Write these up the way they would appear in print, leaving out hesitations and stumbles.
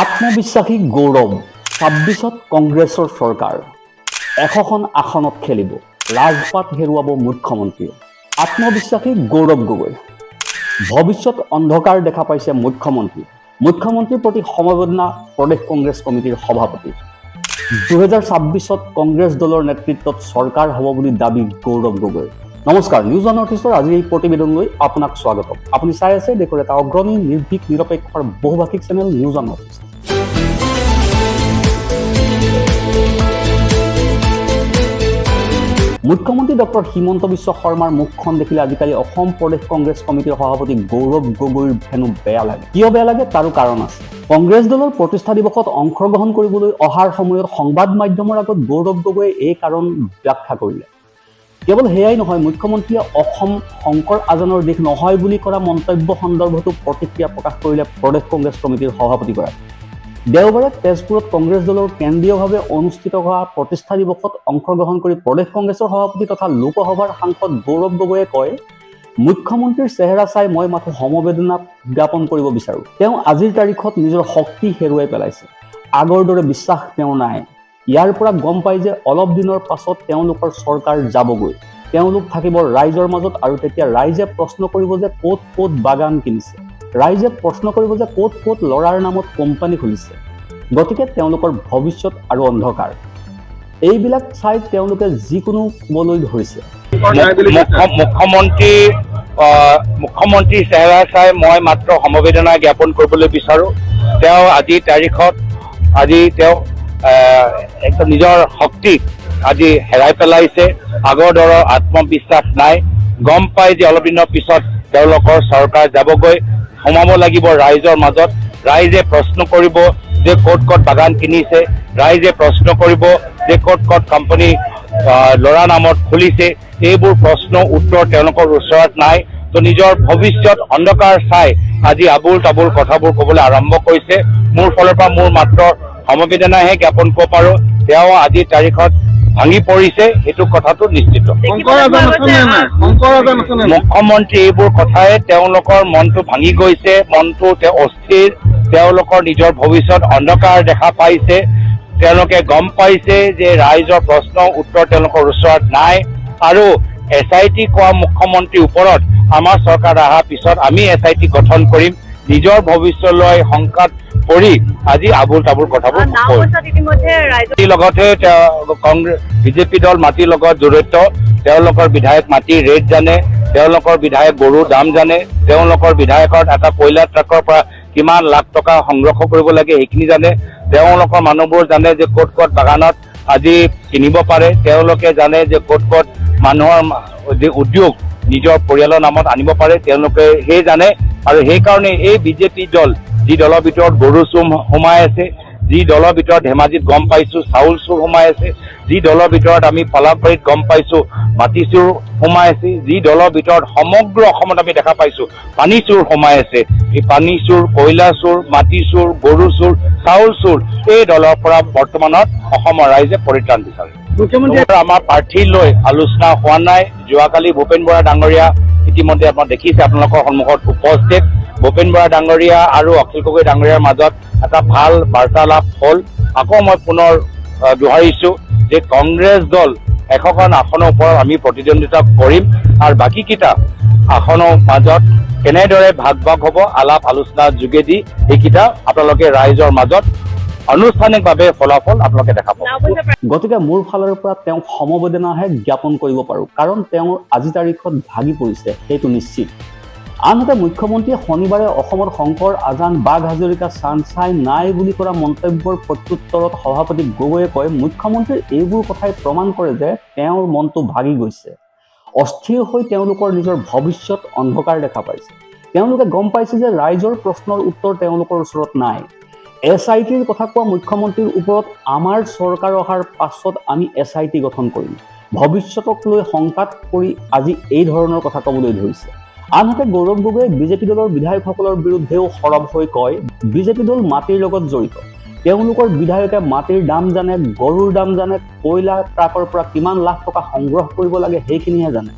আত্মবিশ্বাসী গৌৰৱ ২৬ত কংগ্ৰেছৰ চৰকাৰ ১০০খন আসনত খেলিব ৰাজপাট হেৰুৱাব মুখ্যমন্ত্ৰীয়ে আত্মবিশ্বাসী গৌৰৱ গগৈ ভৱিষ্যত অন্ধকাৰ দেখা পাইছে মুখ্যমন্ত্ৰীৰ প্ৰতি সমবেদনা প্ৰদেশ কংগ্ৰেছ কমিটিৰ সভাপতি ২০২৬ত কংগ্ৰেছ দলৰ নেতৃত্বত চৰকাৰ হ'ব বুলি দাবী গৌৰৱ গগৈ নমস্কাৰ নিউজ অন নৰ্থ ইষ্টৰ আজিৰ এই প্ৰতিবেদনলৈ আপোনাক স্বাগতম আপুনি চাই আছে দেশৰ এটা অগ্ৰণী নিৰ্ভীক নিৰপেক্ষৰ বহুভাষিক channel news on North East মুখ্যমন্ত্ৰী ডক্টৰ হিমন্ত বিশ্ব শৰ্মাৰ মুখখন দেখিলে আজিকালি অসম প্ৰদেশ কংগ্ৰেছ কমিটিৰ সভাপতি গৌৰৱ গগৈৰ হেনো বেয়া লাগে কিয় বেয়া লাগে তাৰো কাৰণ আছে কংগ্ৰেছ দলৰ প্ৰতিষ্ঠা দিৱসত অংশগ্ৰহণ কৰিবলৈ অহাৰ সময়ত সংবাদ মাধ্যমৰ আগত গৌৰৱ গগৈয়ে এই কাৰণ ব্যাখ্যা কৰিলে কেৱল সেয়াই নহয় মুখ্যমন্ত্ৰীয়ে অসম শংকৰ আজানৰ দেশ নহয় বুলি কৰা মন্তব্য সন্দৰ্ভতো প্ৰতিক্ৰিয়া প্ৰকাশ কৰিলে প্ৰদেশ কংগ্ৰেছ কমিটিৰ সভাপতিগৰাকী দেওবাৰে তেজপুৰত কংগ্ৰেছ দলৰ কেন্দ্ৰীয়ভাৱে অনুষ্ঠিত হোৱা প্ৰতিষ্ঠা দিৱসত অংশগ্ৰহণ কৰি প্ৰদেশ কংগ্ৰেছৰ সভাপতি তথা লোকসভাৰ সাংসদ গৌৰৱ গগৈয়ে কয় মুখ্যমন্ত্ৰীৰ চেহেৰা চাই মই মাথো সমবেদনা জ্ঞাপন কৰিব বিচাৰো তেওঁ আজিৰ তাৰিখত নিজৰ শক্তি হেৰুৱাই পেলাইছে আগৰ দৰে বিশ্বাস তেওঁ নাই ইয়াৰ পৰা গম পাই যে অলপ দিনৰ পাছত তেওঁলোকৰ চৰকাৰ যাবগৈ তেওঁলোক থাকিব ৰাইজৰ মাজত আৰু তেতিয়া ৰাইজে প্ৰশ্ন কৰিব যে ক'ত বাগান কিনিছে ৰাইজে প্ৰশ্ন কৰিব যে ক'ত লৰাৰ নামত কোম্পানী খুলিছে গতিকে তেওঁলোকৰ ভৱিষ্যত আৰু অন্ধকাৰ এইবিলাক চাই তেওঁলোকে যিকোনো ক'বলৈ ধৰিছে মুখ্যমন্ত্ৰী চেহেৰা চাই মই মাত্ৰ সমবেদনা জ্ঞাপন কৰিবলৈ বিচাৰো তেওঁ আজিৰ তাৰিখত তেওঁ একদম নিজৰ শক্তি আজি হেৰাই পেলাইছে আগৰ দৰৰ আত্মবিশ্বাস নাই গম পাই যে অলপ দিনৰ পিছত তেওঁলোকৰ চৰকাৰ যাবগৈ সোমাব লাগিব ৰাইজৰ মাজত ৰাইজে প্ৰশ্ন কৰিব যে ক'ত বাগান কিনিছে ৰাইজে প্ৰশ্ন কৰিব যে ক'ত কোম্পানী ল'ৰা নামত খুলিছে এইবোৰ প্ৰশ্ন উত্তৰ তেওঁলোকৰ ওচৰত নাই তো নিজৰ ভৱিষ্যত অন্ধকাৰ চাই আজি আবুল তাবুল কথাবোৰ ক'বলৈ আৰম্ভ কৰিছে মোৰ ফালৰ পৰা মোৰ মাত্ৰ সমবেদনাহে জ্ঞাপন কৰিব পাৰোঁ তেওঁ আজিৰ তাৰিখত ভাঙি পৰিছে সেইটো কথাটো নিশ্চিত মুখ্যমন্ত্ৰী এইবোৰ কথাই তেওঁলোকৰ মনটো ভাঙি গৈছে মনটো অস্থিৰ তেওঁলোকৰ নিজৰ ভৱিষ্যত অন্ধকাৰ দেখা পাইছে তেওঁলোকে গম পাইছে যে ৰাইজৰ প্ৰশ্ন উত্তৰ তেওঁলোকৰ ওচৰত নাই আৰু SIT কোৱা মুখ্যমন্ত্ৰীৰ ওপৰত আমাৰ চৰকাৰ অহাৰ পিছত আমি SIT গঠন কৰিম নিজৰ ভৱিষ্যতলৈ শংকাত পৰি আজি আবুল তাবুল কথাবোৰ লগতে কংগ্ৰেছ বিজেপি দল মাটিৰ লগত জড়িত তেওঁলোকৰ বিধায়ক মাটিৰ ৰেট জানে তেওঁলোকৰ বিধায়ক গৰুৰ দাম জানে তেওঁলোকৰ বিধায়কৰ এটা কয়লা ট্ৰাকৰ পৰা কিমান লাখ টকা সংগ্ৰহ কৰিব লাগে সেইখিনি জানে তেওঁলোকৰ মানুহবোৰ জানে যে ক'ত বাগানত আজি কিনিব পাৰে তেওঁলোকে জানে যে ক'ত মানুহৰ যে উদ্যোগ নিজৰ পৰিয়ালৰ নামত আনিব পাৰে তেওঁলোকে সেই জানে আৰু সেইকাৰণে এই বিজেপি দল যি দলৰ ভিতৰত গৰু চুৰ সোমাই আছে যি দলৰ ভিতৰত ধেমাজিত গম পাইছো চাউল চুৰ সোমাই আছে যি দলৰ ভিতৰত আমি পালাবাৰীত গম পাইছো মাটি চুৰ সোমাই আছে যি দলৰ ভিতৰত সমগ্ৰ অসমত আমি দেখা পাইছো পানী চুৰ সোমাই আছে এই পানী চুৰ কয়লা চুৰ মাটি চুৰ গৰু চুৰ চাউল চুৰ এই দলৰ পৰা বৰ্তমানত অসমৰ ৰাইজে পৰিত্ৰাণ বিচাৰে মুখ্যমন্ত্ৰী আমাৰ প্ৰাৰ্থী লৈ আলোচনা হোৱা নাই যোৱাকালি ভূপেন বৰা ডাঙৰীয়া ইতিমধ্যে আপোনাক দেখিছে আপোনালোকৰ সন্মুখত উপস্থিত ভূপেন বৰা ডাঙৰীয়া আৰু অখিল গগৈ ডাঙৰীয়াৰ মাজত এটা ভাল বাৰ্তালাপ হ'ল আকৌ মই পুনৰ দোহাৰিছো যে কংগ্ৰেছ দল ১০০খন আসনৰ ওপৰত আমি প্ৰতিদ্বন্দ্বিতা কৰিম আৰু বাকীকেইটা আসনৰ মাজত কেনেদৰে ভাগ হ'ব আলাপ আলোচনাৰ যোগেদি এইকেইটা আপোনালোকে ৰাইজৰ মাজত আনুষ্ঠানিকভাৱে ফলাফল আপোনালোকে দেখা পাব গতিকে মোৰ ফালৰ পৰা তেওঁ সমবেদনাহে জ্ঞাপন কৰিব পাৰোঁ কাৰণ তেওঁৰ আজি তাৰিখত ভাগি পৰিছে সেইটো নিশ্চিত আনহাতে মুখ্যমন্ত্ৰীয়ে শনিবাৰে অসমত শংকৰ আজান বাঘ হাজৰিকা চানচাই নাই বুলি কৰা মন্তব্যৰ প্ৰত্যুত্তৰত সভাপতি গগৈয়ে কয় মুখ্যমন্ত্ৰীৰ এইবোৰ কথাই প্ৰমাণ কৰে যে তেওঁৰ মনটো ভাগি গৈছে অস্থিৰ হৈ তেওঁলোকৰ নিজৰ ভৱিষ্যত অন্ধকাৰ দেখা পাইছে তেওঁলোকে গম পাইছে যে ৰাইজৰ প্ৰশ্নৰ উত্তৰ তেওঁলোকৰ ওচৰত নাই SITৰ কথা কোৱা মুখ্যমন্ত্ৰীৰ ওপৰত আমাৰ চৰকাৰ অহাৰ পাছত আমি SIT গঠন কৰিম ভৱিষ্যতক লৈ শংকাত পৰি আজি এই ধৰণৰ কথা ক'বলৈ ধৰিছে আনহাতে গৌৰৱ গগৈয়ে বিজেপি দলৰ বিধায়কসকলৰ বিৰুদ্ধেও সৰব হৈ কয় বিজেপি দল মাটিৰ লগত জড়িত তেওঁলোকৰ বিধায়কে মাটিৰ দাম জানে গৰুৰ দাম জানে কয়লা ট্ৰাকৰ পৰা কিমান লাখ টকা সংগ্ৰহ কৰিব লাগে সেইখিনিহে জানে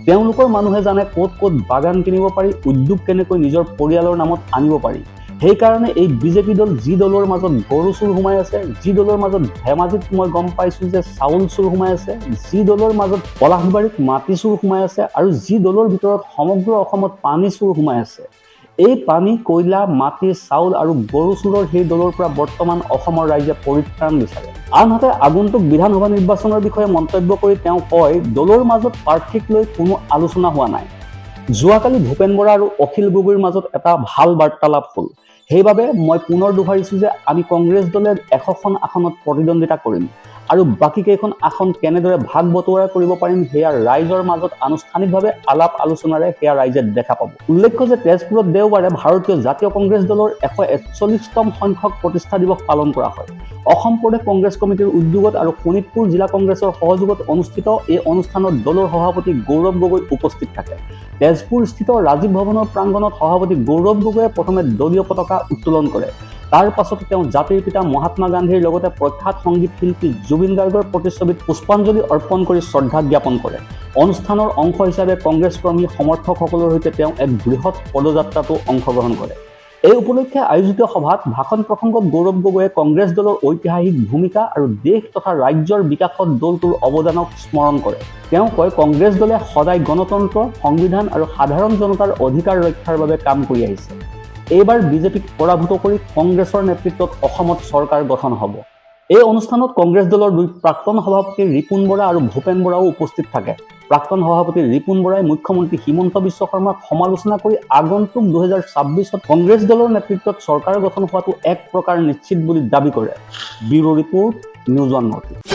তেওঁলোকৰ মানুহে জানে ক'ত বাগান কিনিব পাৰি উদ্যোগ কেনেকৈ নিজৰ পৰিয়ালৰ নামত আনিব পাৰি সেইকাৰণে এই বিজেপি দল যি দলৰ মাজত গৰু চুৰ সোমাই আছে, যি দলৰ মাজত ধেমাজিত মই গম পাইছোঁ যে চাউল চুৰ সোমাই আছে, যি দলৰ মাজত পলাশবাৰীত মাটি চুৰ সোমাই আছে আৰু যি দলৰ ভিতৰত সমগ্ৰ অসমত পানী চুৰ সোমাই আছে, এই পানী, কয়লা, মাটি, চাউল আৰু গৰু চুৰৰ সেই দলৰ পৰা বৰ্তমান অসমৰ ৰাইজে পৰিত্ৰাণ বিচাৰে। আনহাতে আগন্তুক বিধানসভা নিৰ্বাচনৰ বিষয়ে মন্তব্য কৰি তেওঁ কয়, দলৰ মাজত প্ৰাৰ্থীক লৈ কোনো আলোচনা হোৱা নাই। যোৱাকালি ভূপেন বৰা আৰু অখিল গগৈৰ মাজত এটা ভাল বাৰ্তালাপ হ'ল। সেইবাবে মই পুনৰ দোহাৰিছোঁ যে আমি কংগ্ৰেছ দলে 100খন আসনত প্ৰতিদ্বন্দ্বিতা কৰিম আৰু বাকী কেইখন আসন কেনেদৰে ভাগ বতৰা কৰিব পাৰিম সেয়া ৰাইজৰ মাজত আনুষ্ঠানিকভাৱে আলাপ আলোচনাৰে সেয়া ৰাইজে দেখা পাব। উল্লেখ্য যে তেজপুৰত দেওবাৰে ভাৰতীয় জাতীয় কংগ্ৰেছ দলৰ 141তম সংখ্যক প্ৰতিষ্ঠা দিৱস পালন কৰা হয়। অসম প্ৰদেশ কংগ্ৰেছ কমিটিৰ উদ্যোগত আৰু শোণিতপুৰ জিলা কংগ্ৰেছৰ সহযোগত অনুষ্ঠিত এই অনুষ্ঠানত দলৰ সভাপতি গৌৰৱ গগৈ উপস্থিত থাকে। তেজপুৰস্থিত ৰাজীৱ ভৱনৰ প্ৰাংগণত সভাপতি গৌৰৱ গগৈয়ে প্ৰথমে দলীয় পতাকা উত্তোলন কৰে। তাৰ পাছত তেওঁ জাতিৰ পিতা মহাত্মা গান্ধীৰ লগতে প্ৰখ্যাত সংগীত শিল্পী জুবিন গাৰ্গৰ প্ৰতিচ্ছবিত পুষ্পাঞ্জলি অৰ্পণ কৰি শ্ৰদ্ধা জ্ঞাপন কৰে। অনুষ্ঠানৰ অংশ হিচাপে কংগ্ৰেছ কৰ্মী সমৰ্থকসকলৰ সৈতে তেওঁ এক বৃহৎ পদযাত্ৰাতো অংশগ্ৰহণ কৰে। এই উপলক্ষে আয়োজিত সভাত ভাষণ প্ৰসংগত গৌৰৱ গগৈয়ে কংগ্ৰেছ দলৰ ঐতিহাসিক ভূমিকা আৰু দেশ তথা ৰাজ্যৰ বিকাশত দলটোৰ অৱদানক স্মৰণ কৰে। তেওঁ কয়, কংগ্ৰেছ দলে সদায় গণতন্ত্ৰ, সংবিধান আৰু সাধাৰণ জনতাৰ অধিকাৰ ৰক্ষাৰ বাবে কাম কৰি আহিছে। এইবাৰ বিজেপিক পৰাভূত কৰি কংগ্ৰেছৰ নেতৃত্বত অসমত চৰকাৰ গঠন হ'ব। এই অনুষ্ঠানত কংগ্ৰেছ দলৰ দুই প্ৰাক্তন সভাপতি ৰিপুণ বৰা আৰু ভূপেন বৰাও উপস্থিত থাকে। প্ৰাক্তন সভাপতি ৰিপুণ বৰাই মুখ্যমন্ত্ৰী হিমন্ত বিশ্ব শৰ্মাক সমালোচনা কৰি আগন্তুক 2026ত কংগ্ৰেছ দলৰ নেতৃত্বত চৰকাৰ গঠন হোৱাটো এক প্ৰকাৰ নিশ্চিত বুলি দাবী কৰে। Bureau report, news 1 north east.